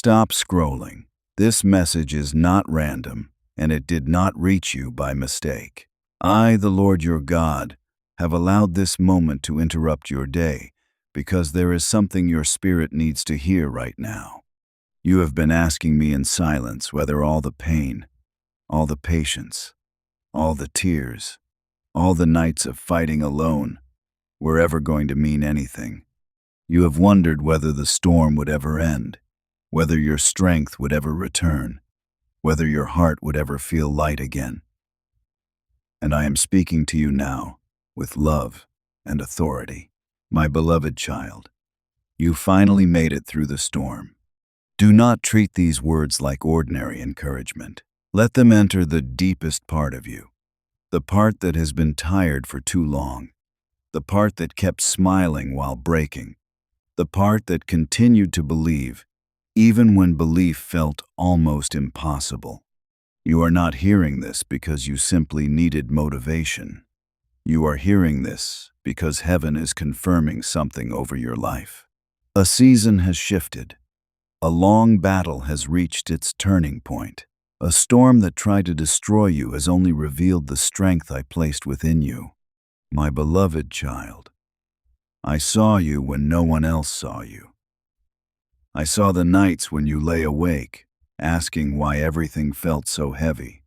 Stop scrolling. This message is not random, and it did not reach you by mistake. I, the Lord your God, have allowed this moment to interrupt your day because there is something your spirit needs to hear right now. You have been asking me in silence whether all the pain, all the patience, all the tears, all the nights of fighting alone were ever going to mean anything. You have wondered whether the storm would ever end, whether your strength would ever return, whether your heart would ever feel light again. And I am speaking to you now with love and authority. My beloved child, you finally made it through the storm. Do not treat these words like ordinary encouragement. Let them enter the deepest part of you, the part that has been tired for too long, the part that kept smiling while breaking, the part that continued to believe even when belief felt almost impossible. You are not hearing this because you simply needed motivation. You are hearing this because heaven is confirming something over your life. A season has shifted. A long battle has reached its turning point. A storm that tried to destroy you has only revealed the strength I placed within you. My beloved child, I saw you when no one else saw you. I saw the nights when you lay awake, asking why everything felt so heavy.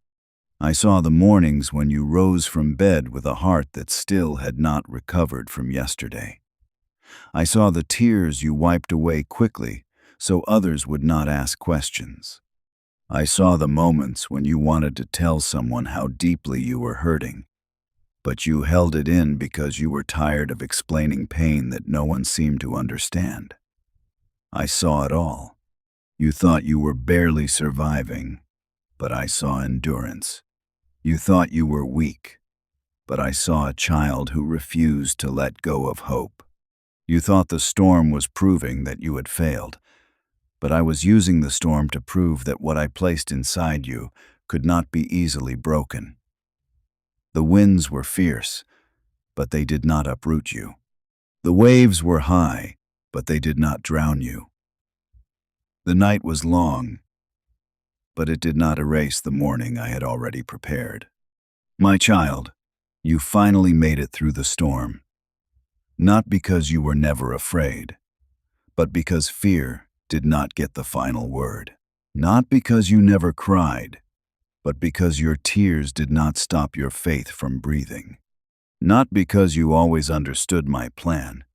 I saw the mornings when you rose from bed with a heart that still had not recovered from yesterday. I saw the tears you wiped away quickly so others would not ask questions. I saw the moments when you wanted to tell someone how deeply you were hurting, but you held it in because you were tired of explaining pain that no one seemed to understand. I saw it all. You thought you were barely surviving, but I saw endurance. You thought you were weak, but I saw a child who refused to let go of hope. You thought the storm was proving that you had failed, but I was using the storm to prove that what I placed inside you could not be easily broken. The winds were fierce, but they did not uproot you. The waves were high, but they did not drown you. The night was long, but it did not erase the morning I had already prepared. My child, you finally made it through the storm, not because you were never afraid, but because fear did not get the final word. Not because you never cried, but because your tears did not stop your faith from breathing. Not because you always understood my plan,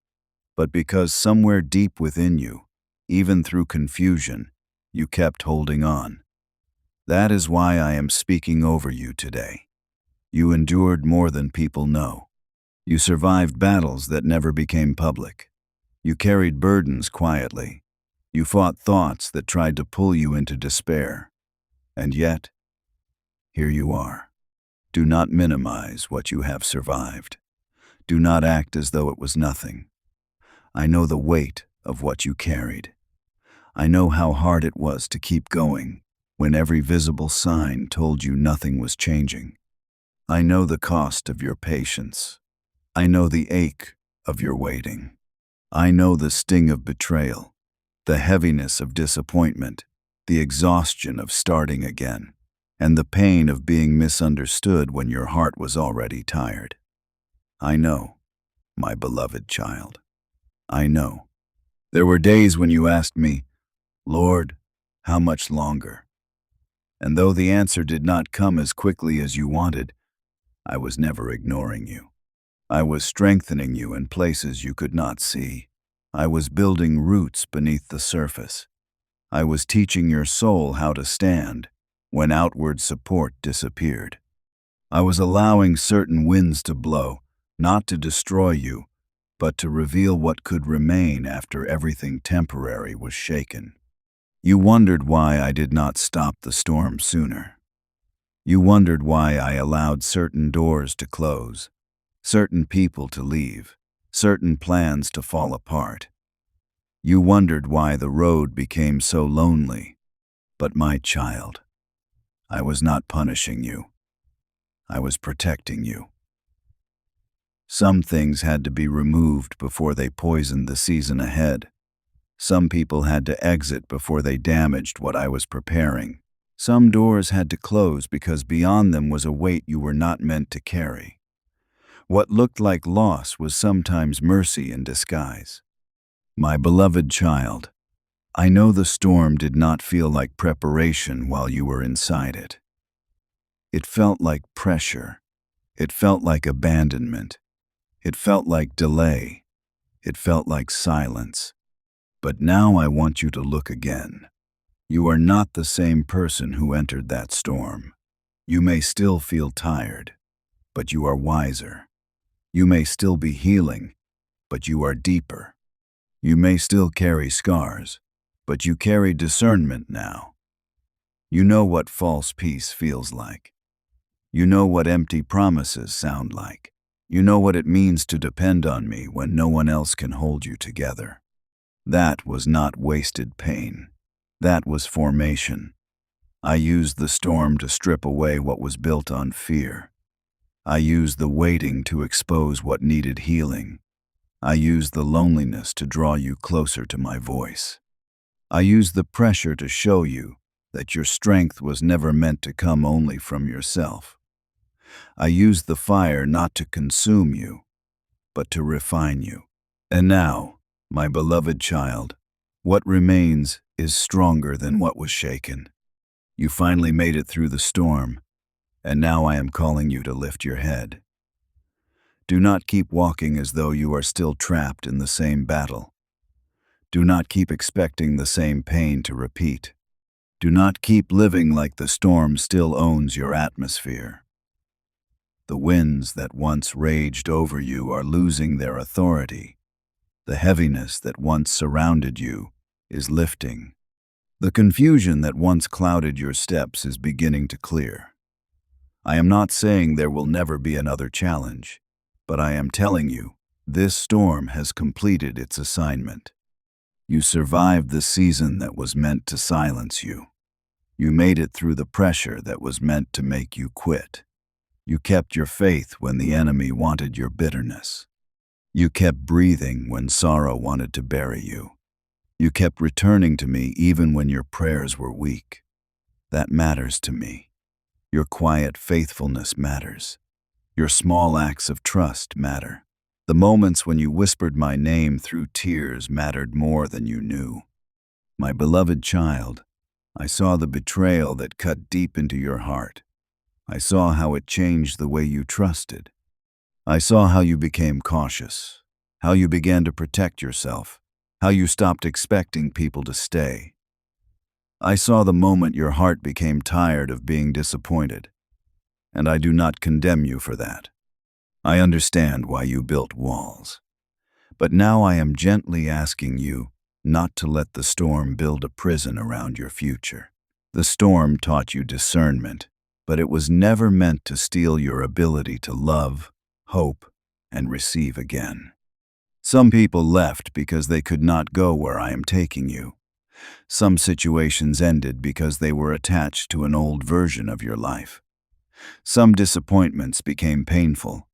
but because somewhere deep within you, even through confusion, you kept holding on. That is why I am speaking over you today. You endured more than people know. You survived battles that never became public. You carried burdens quietly. You fought thoughts that tried to pull you into despair. And yet, here you are. Do not minimize what you have survived. Do not act as though it was nothing. I know the weight of what you carried. I know how hard it was to keep going when every visible sign told you nothing was changing. I know the cost of your patience. I know the ache of your waiting. I know the sting of betrayal, the heaviness of disappointment, the exhaustion of starting again, and the pain of being misunderstood when your heart was already tired. I know, my beloved child. I know. There were days when you asked me, Lord, how much longer? And though the answer did not come as quickly as you wanted, I was never ignoring you. I was strengthening you in places you could not see. I was building roots beneath the surface. I was teaching your soul how to stand when outward support disappeared. I was allowing certain winds to blow, not to destroy you, but to reveal what could remain after everything temporary was shaken. You wondered why I did not stop the storm sooner. You wondered why I allowed certain doors to close, certain people to leave, certain plans to fall apart. You wondered why the road became so lonely. But my child, I was not punishing you. I was protecting you. Some things had to be removed before they poisoned the season ahead. Some people had to exit before they damaged what I was preparing. Some doors had to close because beyond them was a weight you were not meant to carry. What looked like loss was sometimes mercy in disguise. My beloved child, I know the storm did not feel like preparation while you were inside it. It felt like pressure. It felt like abandonment. It felt like delay. It felt like silence. But now I want you to look again. You are not the same person who entered that storm. You may still feel tired, but you are wiser. You may still be healing, but you are deeper. You may still carry scars, but you carry discernment now. You know what false peace feels like. You know what empty promises sound like. You know what it means to depend on me when no one else can hold you together. That was not wasted pain. That was formation. I used the storm to strip away what was built on fear. I used the waiting to expose what needed healing. I used the loneliness to draw you closer to my voice. I used the pressure to show you that your strength was never meant to come only from yourself. I used the fire not to consume you, but to refine you. And now, my beloved child, what remains is stronger than what was shaken. You finally made it through the storm, and now I am calling you to lift your head. Do not keep walking as though you are still trapped in the same battle. Do not keep expecting the same pain to repeat. Do not keep living like the storm still owns your atmosphere. The winds that once raged over you are losing their authority. The heaviness that once surrounded you is lifting. The confusion that once clouded your steps is beginning to clear. I am not saying there will never be another challenge, but I am telling you, this storm has completed its assignment. You survived the season that was meant to silence you. You made it through the pressure that was meant to make you quit. You kept your faith when the enemy wanted your bitterness. You kept breathing when sorrow wanted to bury you. You kept returning to me even when your prayers were weak. That matters to me. Your quiet faithfulness matters. Your small acts of trust matter. The moments when you whispered my name through tears mattered more than you knew. My beloved child, I saw the betrayal that cut deep into your heart. I saw how it changed the way you trusted. I saw how you became cautious, how you began to protect yourself, how you stopped expecting people to stay. I saw the moment your heart became tired of being disappointed, and I do not condemn you for that. I understand why you built walls. But now I am gently asking you not to let the storm build a prison around your future. The storm taught you discernment, but it was never meant to steal your ability to love, hope, and receive again. Some people left because they could not go where I am taking you. Some situations ended because they were attached to an old version of your life. Some disappointments became painful,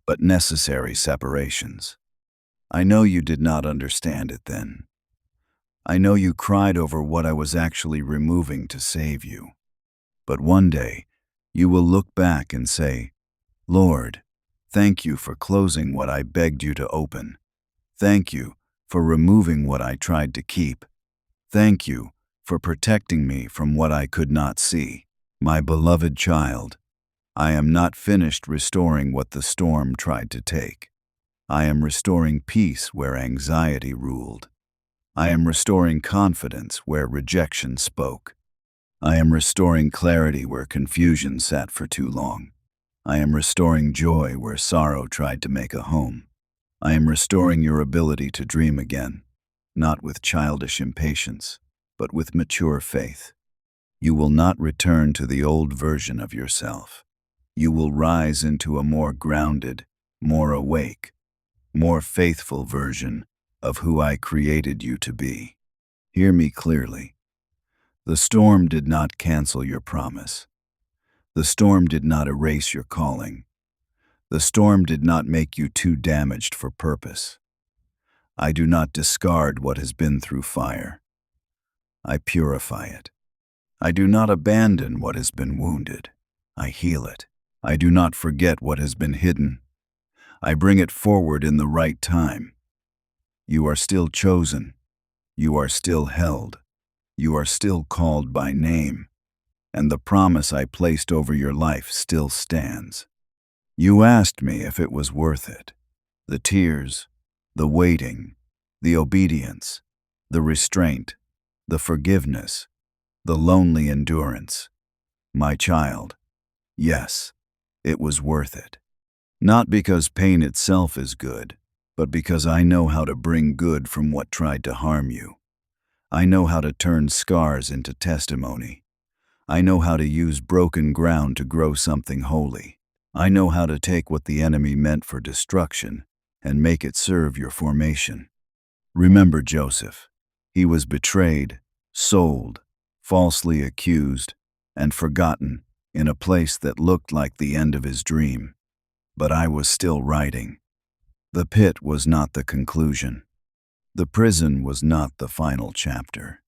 but necessary separations. I know you did not understand it then. I know you cried over what I was actually removing to save you. But one day, you will look back and say, Lord, thank you for closing what I begged you to open. Thank you for removing what I tried to keep. Thank you for protecting me from what I could not see. My beloved child, I am not finished restoring what the storm tried to take. I am restoring peace where anxiety ruled. I am restoring confidence where rejection spoke. I am restoring clarity where confusion sat for too long. I am restoring joy where sorrow tried to make a home. I am restoring your ability to dream again, not with childish impatience, but with mature faith. You will not return to the old version of yourself. You will rise into a more grounded, more awake, more faithful version of who I created you to be. Hear me clearly. The storm did not cancel your promise. The storm did not erase your calling. The storm did not make you too damaged for purpose. I do not discard what has been through fire. I purify it. I do not abandon what has been wounded. I heal it. I do not forget what has been hidden. I bring it forward in the right time. You are still chosen. You are still held. You are still called by name. And the promise I placed over your life still stands. You asked me if it was worth it. The tears, the waiting, the obedience, the restraint, the forgiveness, the lonely endurance. My child, yes, it was worth it. Not because pain itself is good, but because I know how to bring good from what tried to harm you. I know how to turn scars into testimony. I know how to use broken ground to grow something holy. I know how to take what the enemy meant for destruction and make it serve your formation. Remember Joseph. He was betrayed, sold, falsely accused, and forgotten in a place that looked like the end of his dream. But I was still writing. The pit was not the conclusion. The prison was not the final chapter.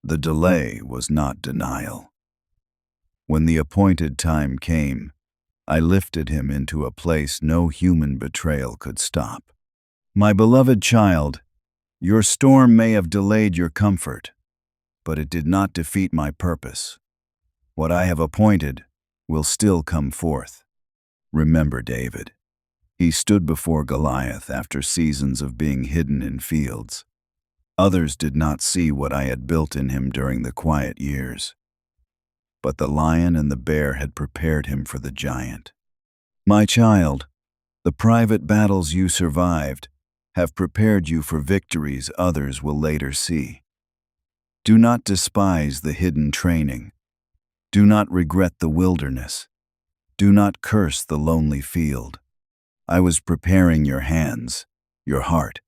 The delay was not denial. When the appointed time came, I lifted him into a place no human betrayal could stop. My beloved child, your storm may have delayed your comfort, but it did not defeat my purpose. What I have appointed will still come forth. Remember David. He stood before Goliath after seasons of being hidden in fields. Others did not see what I had built in him during the quiet years. But the lion and the bear had prepared him for the giant. My child, the private battles you survived have prepared you for victories others will later see. Do not despise the hidden training. Do not regret the wilderness. Do not curse the lonely field. I was preparing your hands, your heart,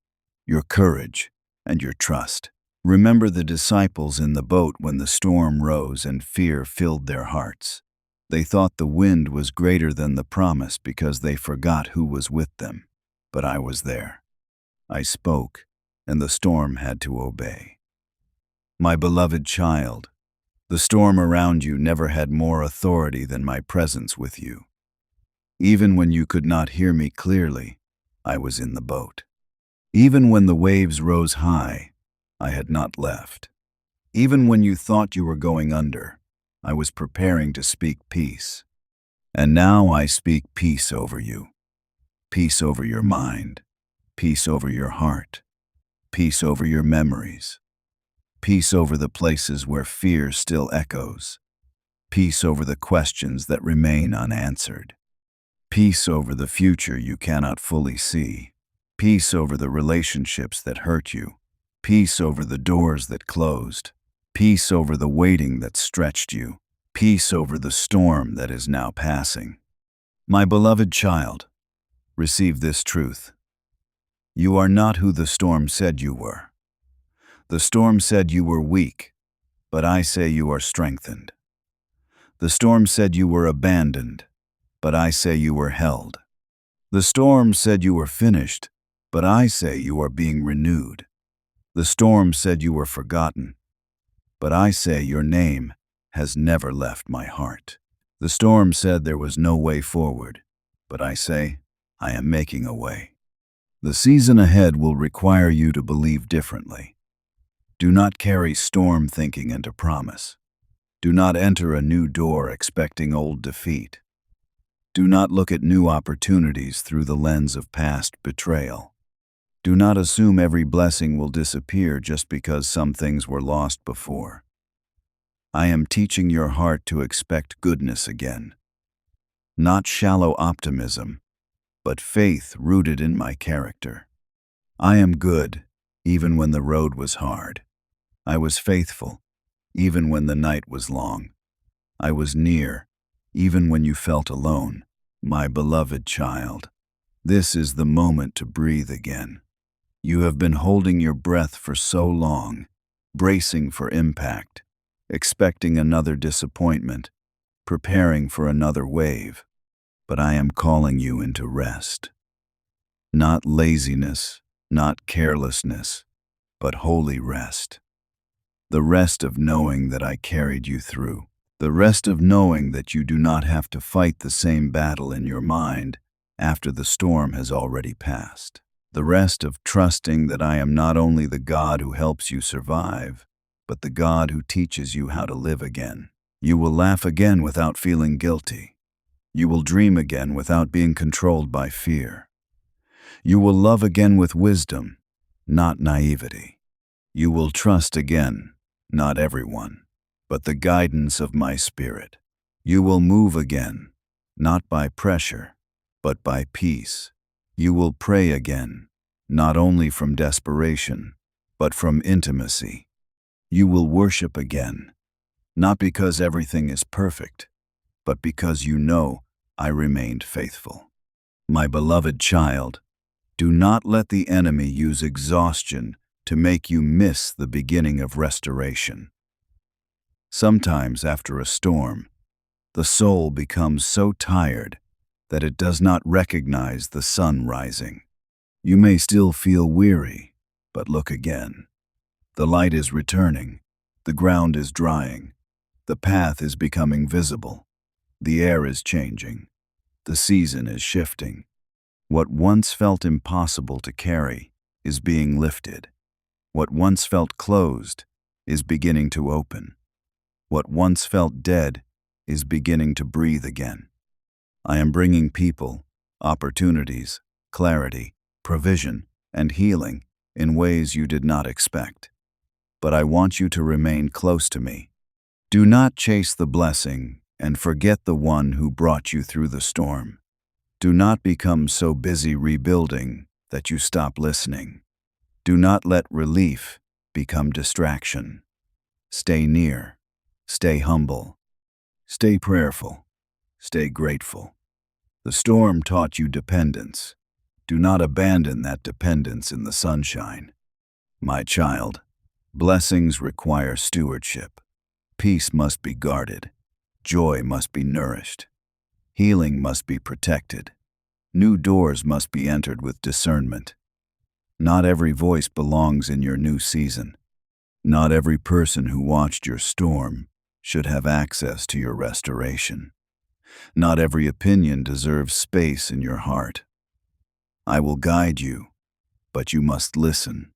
your courage, and your trust. Remember the disciples in the boat when the storm rose and fear filled their hearts. They thought the wind was greater than the promise because they forgot who was with them. But I was there. I spoke, and the storm had to obey. My beloved child, the storm around you never had more authority than my presence with you. Even when you could not hear me clearly, I was in the boat. Even when the waves rose high, I had not left. Even when you thought you were going under, I was preparing to speak peace. And now I speak peace over you. Peace over your mind. Peace over your heart. Peace over your memories. Peace over the places where fear still echoes. Peace over the questions that remain unanswered. Peace over the future you cannot fully see. Peace over the relationships that hurt you. Peace over the doors that closed. Peace over the waiting that stretched you. Peace over the storm that is now passing. My beloved child, receive this truth. You are not who the storm said you were. The storm said you were weak, but I say you are strengthened. The storm said you were abandoned, but I say you were held. The storm said you were finished, but I say you are being renewed. The storm said you were forgotten, but I say your name has never left my heart. The storm said there was no way forward, but I say I am making a way. The season ahead will require you to believe differently. Do not carry storm thinking into promise. Do not enter a new door expecting old defeat. Do not look at new opportunities through the lens of past betrayal. Do not assume every blessing will disappear just because some things were lost before. I am teaching your heart to expect goodness again. Not shallow optimism, but faith rooted in my character. I am good, even when the road was hard. I was faithful, even when the night was long. I was near, even when you felt alone. My beloved child, this is the moment to breathe again. You have been holding your breath for so long, bracing for impact, expecting another disappointment, preparing for another wave. But I am calling you into rest. Not laziness, not carelessness, but holy rest. The rest of knowing that I carried you through. The rest of knowing that you do not have to fight the same battle in your mind after the storm has already passed. The rest of trusting that I am not only the God who helps you survive, but the God who teaches you how to live again. You will laugh again without feeling guilty. You will dream again without being controlled by fear. You will love again with wisdom, not naivety. You will trust again, not everyone, but the guidance of my Spirit. You will move again, not by pressure, but by peace. You will pray again, not only from desperation, but from intimacy. You will worship again, not because everything is perfect, but because you know I remained faithful. My beloved child, do not let the enemy use exhaustion to make you miss the beginning of restoration. Sometimes after a storm, the soul becomes so tired that it does not recognize the sun rising. You may still feel weary, but look again. The light is returning, the ground is drying, the path is becoming visible, the air is changing, the season is shifting. What once felt impossible to carry is being lifted. What once felt closed is beginning to open. What once felt dead is beginning to breathe again. I am bringing people, opportunities, clarity, provision, and healing in ways you did not expect. But I want you to remain close to me. Do not chase the blessing and forget the one who brought you through the storm. Do not become so busy rebuilding that you stop listening. Do not let relief become distraction. Stay near. Stay humble. Stay prayerful. Stay grateful. The storm taught you dependence. Do not abandon that dependence in the sunshine. My child, blessings require stewardship. Peace must be guarded. Joy must be nourished. Healing must be protected. New doors must be entered with discernment. Not every voice belongs in your new season. Not every person who watched your storm should have access to your restoration. Not every opinion deserves space in your heart. I will guide you, but you must listen.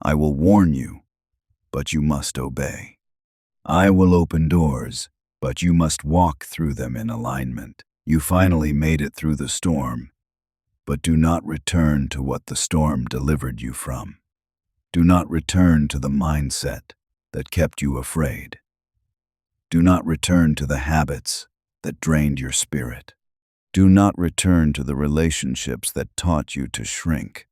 I will warn you, but you must obey. I will open doors, but you must walk through them in alignment. You finally made it through the storm, but do not return to what the storm delivered you from. Do not return to the mindset that kept you afraid. Do not return to the habits that drained your spirit. Do not return to the relationships that taught you to shrink.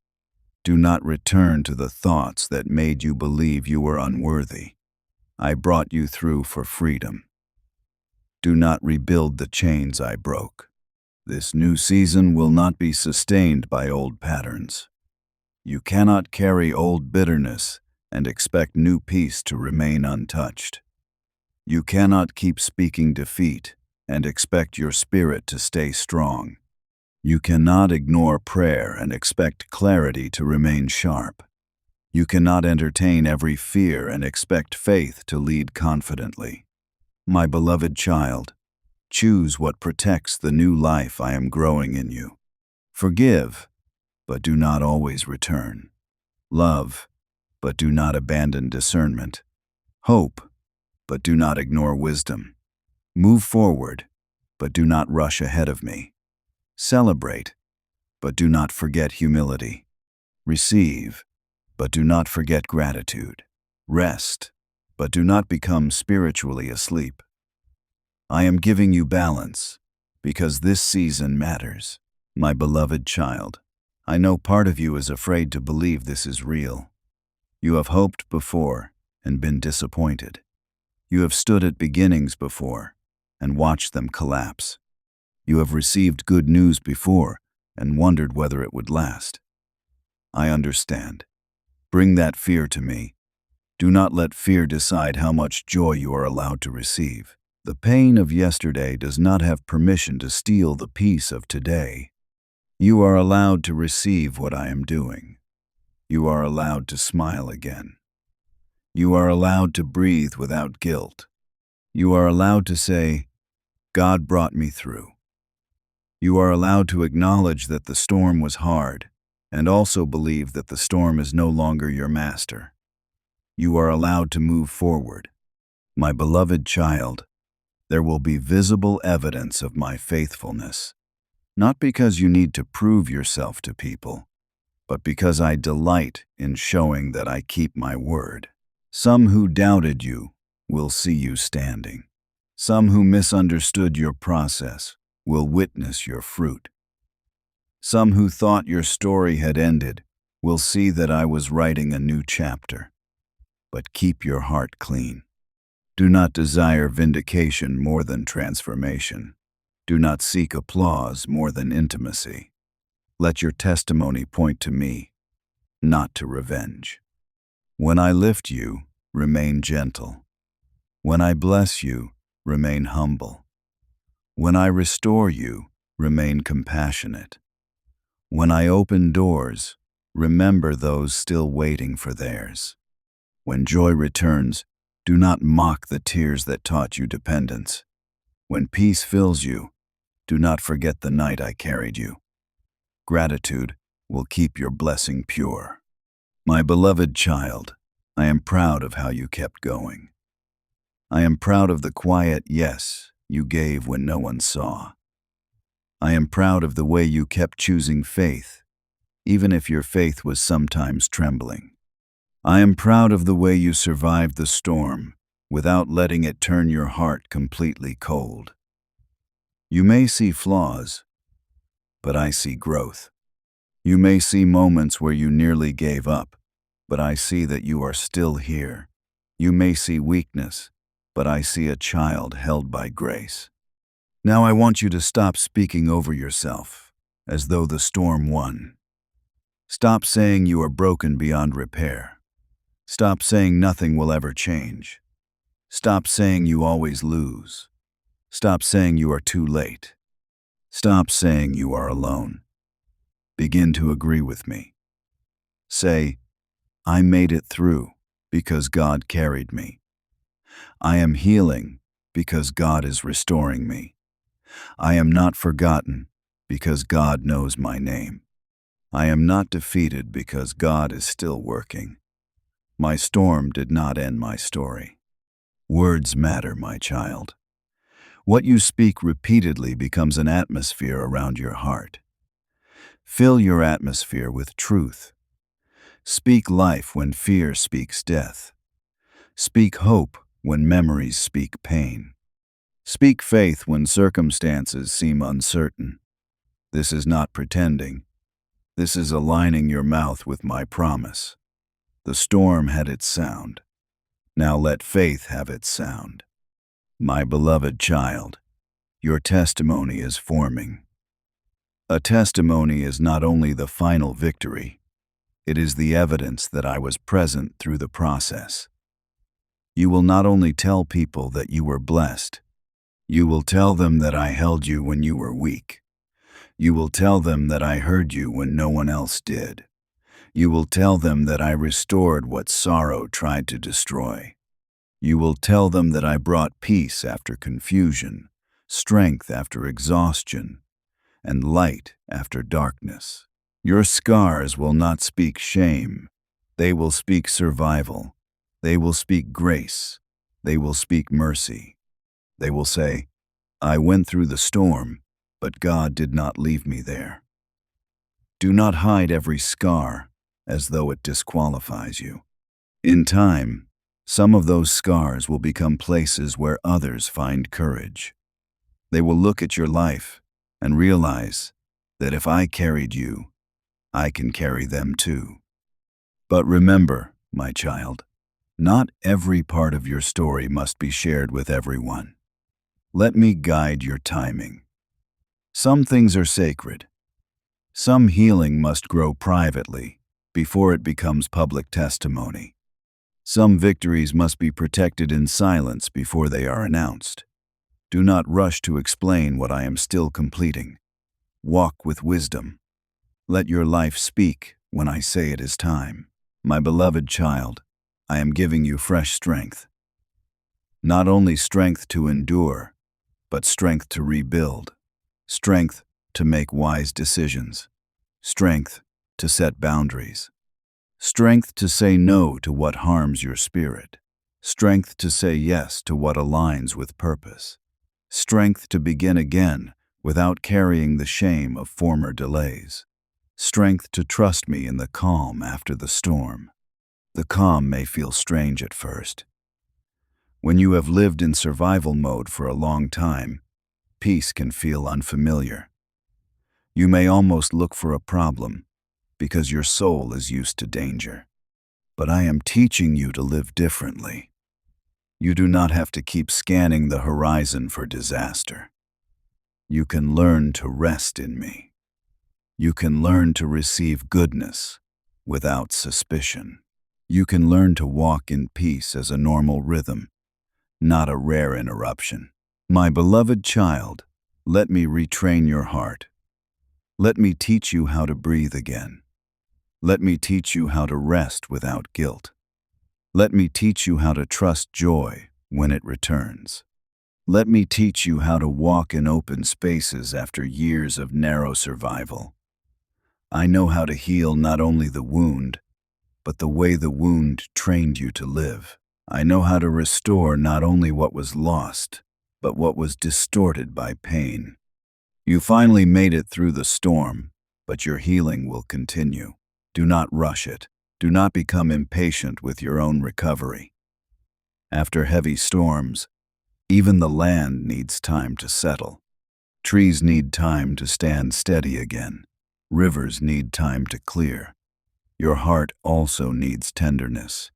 Do not return to the thoughts that made you believe you were unworthy. I brought you through for freedom. Do not rebuild the chains I broke. This new season will not be sustained by old patterns. You cannot carry old bitterness and expect new peace to remain untouched. You cannot keep speaking defeat and expect your spirit to stay strong. You cannot ignore prayer and expect clarity to remain sharp. You cannot entertain every fear and expect faith to lead confidently. My beloved child, choose what protects the new life I am growing in you. Forgive, but do not always return. Love, but do not abandon discernment. Hope, but do not ignore wisdom. Move forward, but do not rush ahead of me. Celebrate, but do not forget humility. Receive, but do not forget gratitude. Rest, but do not become spiritually asleep. I am giving you balance, because this season matters. My beloved child, I know part of you is afraid to believe this is real. You have hoped before and been disappointed. You have stood at beginnings before and watched them collapse. You have received good news before and wondered whether it would last. I understand. Bring that fear to me. Do not let fear decide how much joy you are allowed to receive. The pain of yesterday does not have permission to steal the peace of today. You are allowed to receive what I am doing. You are allowed to smile again. You are allowed to breathe without guilt. You are allowed to say, God brought me through. You are allowed to acknowledge that the storm was hard, and also believe that the storm is no longer your master. You are allowed to move forward. My beloved child, there will be visible evidence of my faithfulness, not because you need to prove yourself to people, but because I delight in showing that I keep my word. Some who doubted you will see you standing. Some who misunderstood your process will witness your fruit. Some who thought your story had ended will see that I was writing a new chapter. But keep your heart clean. Do not desire vindication more than transformation. Do not seek applause more than intimacy. Let your testimony point to me, not to revenge. When I lift you, remain gentle. When I bless you, remain humble. When I restore you, remain compassionate. When I open doors, remember those still waiting for theirs. When joy returns, do not mock the tears that taught you dependence. When peace fills you, do not forget the night I carried you. Gratitude will keep your blessing pure. My beloved child, I am proud of how you kept going. I am proud of the quiet yes you gave when no one saw. I am proud of the way you kept choosing faith, even if your faith was sometimes trembling. I am proud of the way you survived the storm without letting it turn your heart completely cold. You may see flaws, but I see growth. You may see moments where you nearly gave up, but I see that you are still here. You may see weakness, but I see a child held by grace. Now I want you to stop speaking over yourself, as though the storm won. Stop saying you are broken beyond repair. Stop saying nothing will ever change. Stop saying you always lose. Stop saying you are too late. Stop saying you are alone. Begin to agree with me. Say, I made it through because God carried me. I am healing because God is restoring me. I am not forgotten because God knows my name. I am not defeated because God is still working. My storm did not end my story. Words matter, my child. What you speak repeatedly becomes an atmosphere around your heart. Fill your atmosphere with truth. Speak life when fear speaks death. Speak hope when memories speak pain. Speak faith when circumstances seem uncertain. This is not pretending. This is aligning your mouth with my promise. The storm had its sound. Now let faith have its sound. My beloved child, your testimony is forming. A testimony is not only the final victory, it is the evidence that I was present through the process. You will not only tell people that you were blessed, you will tell them that I held you when you were weak. You will tell them that I heard you when no one else did. You will tell them that I restored what sorrow tried to destroy. You will tell them that I brought peace after confusion, strength after exhaustion, and light after darkness. Your scars will not speak shame. They will speak survival. They will speak grace. They will speak mercy. They will say, I went through the storm, but God did not leave me there. Do not hide every scar as though it disqualifies you. In time, some of those scars will become places where others find courage. They will look at your life and realize that if I carried you, I can carry them too. But remember, my child, not every part of your story must be shared with everyone. Let me guide your timing. Some things are sacred. Some healing must grow privately before it becomes public testimony. Some victories must be protected in silence before they are announced. Do not rush to explain what I am still completing. Walk with wisdom. Let your life speak when I say it is time. My beloved child, I am giving you fresh strength. Not only strength to endure, but strength to rebuild. Strength to make wise decisions. Strength to set boundaries. Strength to say no to what harms your spirit. Strength to say yes to what aligns with purpose. Strength to begin again without carrying the shame of former delays. Strength to trust me in the calm after the storm. The calm may feel strange at first. When you have lived in survival mode for a long time, peace can feel unfamiliar. You may almost look for a problem because your soul is used to danger. But I am teaching you to live differently. You do not have to keep scanning the horizon for disaster. You can learn to rest in me. You can learn to receive goodness without suspicion. You can learn to walk in peace as a normal rhythm, not a rare interruption. My beloved child, let me retrain your heart. Let me teach you how to breathe again. Let me teach you how to rest without guilt. Let me teach you how to trust joy when it returns. Let me teach you how to walk in open spaces after years of narrow survival. I know how to heal not only the wound, but the way the wound trained you to live. I know how to restore not only what was lost, but what was distorted by pain. You finally made it through the storm, but your healing will continue. Do not rush it. Do not become impatient with your own recovery. After heavy storms, even the land needs time to settle. Trees need time to stand steady again. Rivers need time to clear. Your heart also needs tenderness.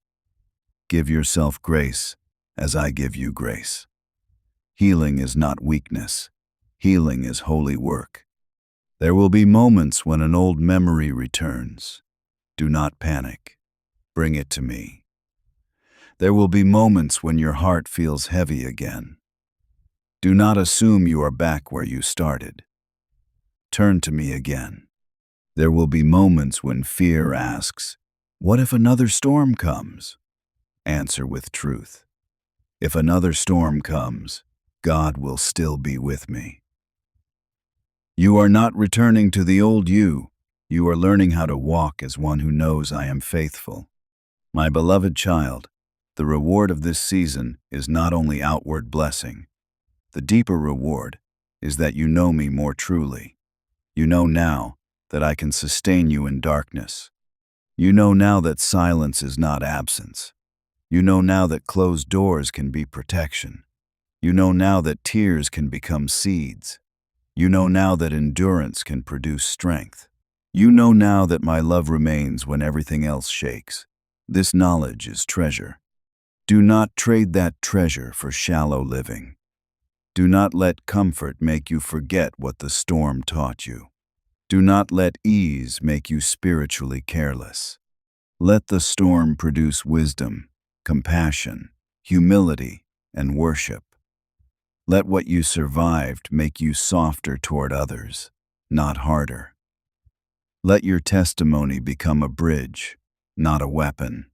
Give yourself grace as I give you grace. Healing is not weakness. Healing is holy work. There will be moments when an old memory returns. Do not panic. Bring it to me. There will be moments when your heart feels heavy again. Do not assume you are back where you started. Turn to me again. There will be moments when fear asks, "What if another storm comes?" Answer with truth. If another storm comes, God will still be with me. You are not returning to the old you. You are learning how to walk as one who knows I am faithful. My beloved child, the reward of this season is not only outward blessing. The deeper reward is that you know me more truly. You know now that I can sustain you in darkness. You know now that silence is not absence. You know now that closed doors can be protection. You know now that tears can become seeds. You know now that endurance can produce strength. You know now that my love remains when everything else shakes. This knowledge is treasure. Do not trade that treasure for shallow living. Do not let comfort make you forget what the storm taught you. Do not let ease make you spiritually careless. Let the storm produce wisdom, compassion, humility, and worship. Let what you survived make you softer toward others, not harder. Let your testimony become a bridge, not a weapon.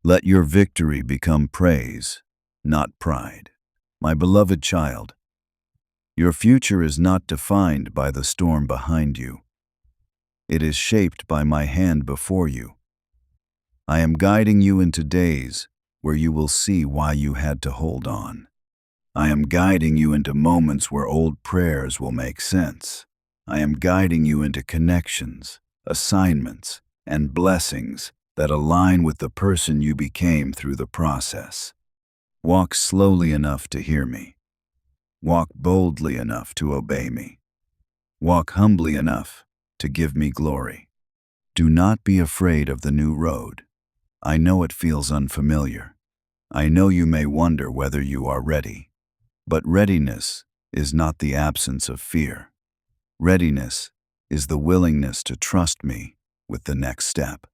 Let your victory become praise, not pride. My beloved child, your future is not defined by the storm behind you. It is shaped by my hand before you. I am guiding you into days where you will see why you had to hold on. I am guiding you into moments where old prayers will make sense. I am guiding you into connections, assignments, and blessings that align with the person you became through the process. Walk slowly enough to hear me. Walk boldly enough to obey me. Walk humbly enough to give me glory. Do not be afraid of the new road. I know it feels unfamiliar. I know you may wonder whether you are ready. But readiness is not the absence of fear. Readiness is the willingness to trust me with the next step.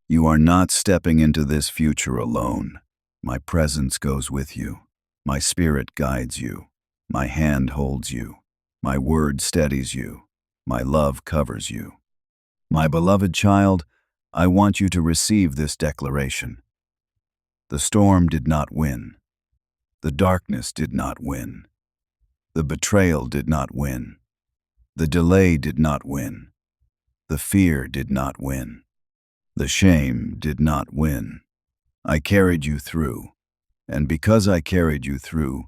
You are not stepping into this future alone. My presence goes with you. My spirit guides you. My hand holds you. My word steadies you. My love covers you. My beloved child, I want you to receive this declaration. The storm did not win. The darkness did not win. The betrayal did not win. The delay did not win. The fear did not win. The shame did not win. I carried you through, and because I carried you through,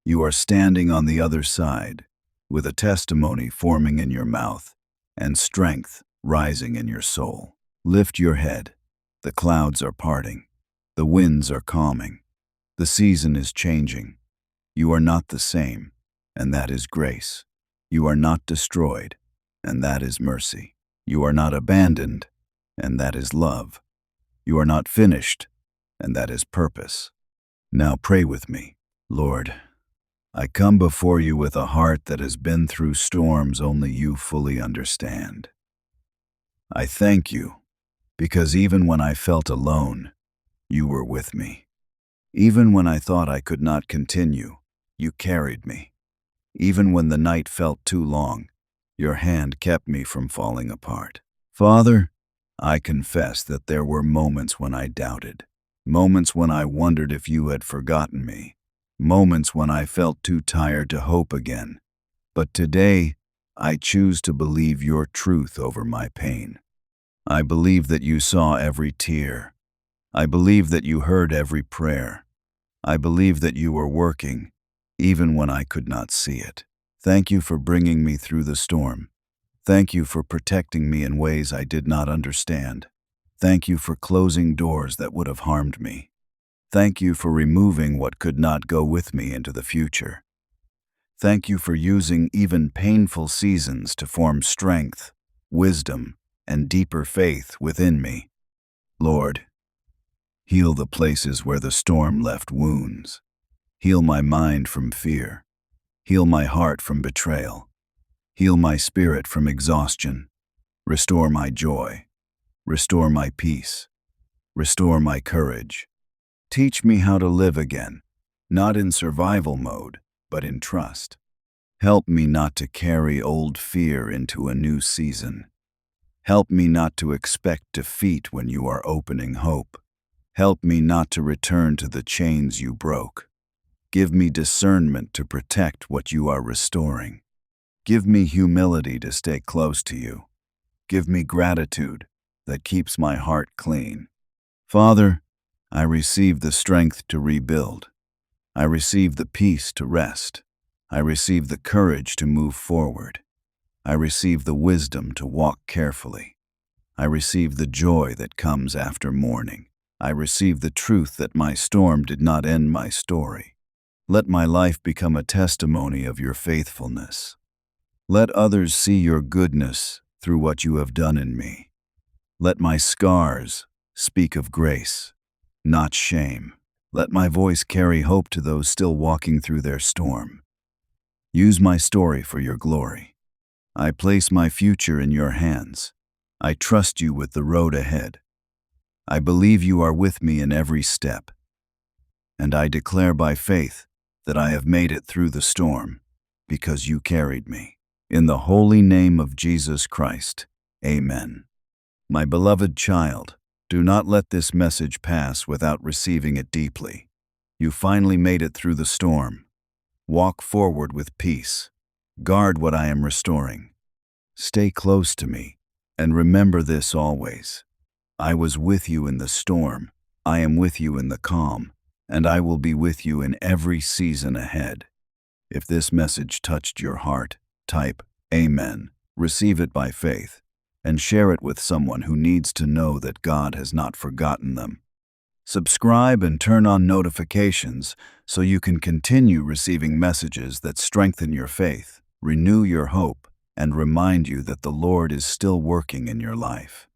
you are standing on the other side, with a testimony forming in your mouth and strength rising in your soul. Lift your head. The clouds are parting. The winds are calming. The season is changing. You are not the same, and that is grace. You are not destroyed, and that is mercy. You are not abandoned, and that is love. You are not finished, and that is purpose. Now pray with me. Lord, I come before you with a heart that has been through storms only you fully understand. I thank you, because even when I felt alone, you were with me. Even when I thought I could not continue, you carried me. Even when the night felt too long, your hand kept me from falling apart. Father, I confess that there were moments when I doubted, moments when I wondered if you had forgotten me, moments when I felt too tired to hope again. But today, I choose to believe your truth over my pain. I believe that you saw every tear. I believe that you heard every prayer. I believe that you were working, even when I could not see it. Thank you for bringing me through the storm. Thank you for protecting me in ways I did not understand. Thank you for closing doors that would have harmed me. Thank you for removing what could not go with me into the future. Thank you for using even painful seasons to form strength, wisdom, and deeper faith within me. Lord, heal the places where the storm left wounds. Heal my mind from fear. Heal my heart from betrayal. Heal my spirit from exhaustion. Restore my joy. Restore my peace. Restore my courage. Teach me how to live again, not in survival mode, but in trust. Help me not to carry old fear into a new season. Help me not to expect defeat when you are opening hope. Help me not to return to the chains you broke. Give me discernment to protect what you are restoring. Give me humility to stay close to you. Give me gratitude that keeps my heart clean. Father, I receive the strength to rebuild. I receive the peace to rest. I receive the courage to move forward. I receive the wisdom to walk carefully. I receive the joy that comes after mourning. I receive the truth that my storm did not end my story. Let my life become a testimony of your faithfulness. Let others see your goodness through what you have done in me. Let my scars speak of grace, not shame. Let my voice carry hope to those still walking through their storm. Use my story for your glory. I place my future in your hands. I trust you with the road ahead. I believe you are with me in every step. And I declare by faith that I have made it through the storm because you carried me. In the holy name of Jesus Christ, amen. My beloved child, do not let this message pass without receiving it deeply. You finally made it through the storm. Walk forward with peace. Guard what I am restoring. Stay close to me, and remember this always. I was with you in the storm. I am with you in the calm, and I will be with you in every season ahead. If this message touched your heart, type Amen, receive it by faith, and share it with someone who needs to know that God has not forgotten them. Subscribe and turn on notifications so you can continue receiving messages that strengthen your faith, renew your hope, and remind you that the Lord is still working in your life.